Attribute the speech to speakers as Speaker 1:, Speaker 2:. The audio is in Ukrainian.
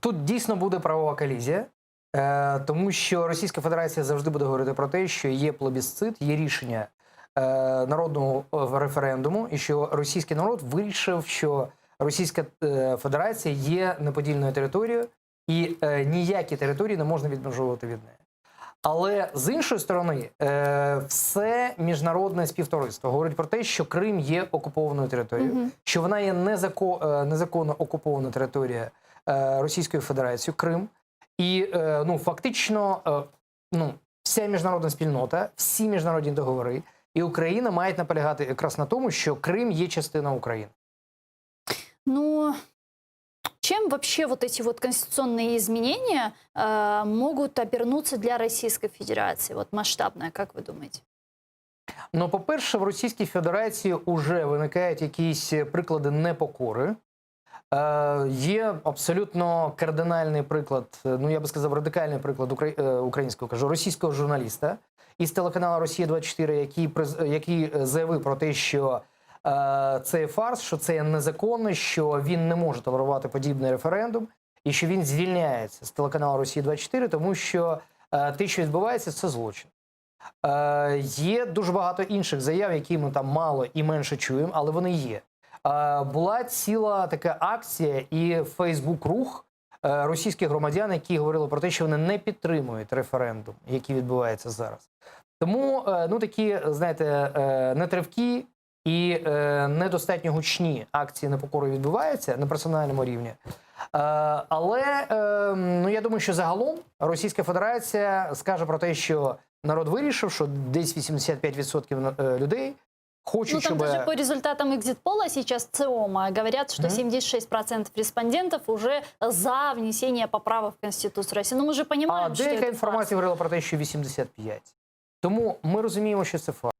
Speaker 1: Тут дійсно буде правова колізія, тому що Російська Федерація завжди буде говорити про те, що є плебісцит, є рішення народного референдуму, і що російський народ вирішив, що Російська Федерація є неподільною територією, і ніякі території не можна відмежовувати від неї. Але з іншої сторони, все міжнародне співтовариство говорить про те, що Крим є окупованою територією, що вона є незаконно окупована територія Російською Федерацією, Крим. І фактично вся міжнародна спільнота, всі міжнародні договори і Україна мають наполягати якраз на тому, що Крим є частиною України.
Speaker 2: Ну, чем вообще вот эти вот конституционные изменения могут обернуться для Российской Федерации? Вот масштабное, как вы думаете?
Speaker 1: Ну, по-перше, в Російській Федерації вже виникають якісь приклади непокори. Є абсолютно кардинальний приклад, ну я би сказав, радикальний приклад українського, кажу, російського журналіста із телеканалу «Росія-24», який заявив про те, що це фарс, що це незаконно, що він не може толерувати подібний референдум і що він звільняється з телеканалу «Росія-24», тому що те, що відбувається, це злочин. Є дуже багато інших заяв, які ми там мало і менше чуємо, але вони є. Була ціла така акція і Фейсбук-рух російських громадян, які говорили про те, що вони не підтримують референдум, який відбувається зараз. Тому, такі, знаєте, нетривкі і недостатньо гучні акції непокори відбуваються на персональному рівні. Але, я думаю, що загалом Російська Федерація скаже про те, що народ вирішив, що десь 85% людей хочуть,
Speaker 2: там
Speaker 1: чтобы...
Speaker 2: даже по результатам экзит-пола сейчас ЦИОМа говорят, что 76% респондентов уже за внесение поправок в Конституцию России. Ну, мы же понимаем, что
Speaker 1: деяка
Speaker 2: это
Speaker 1: інформація говорила про те, що 85%. Тому ми розуміємо, що це факт.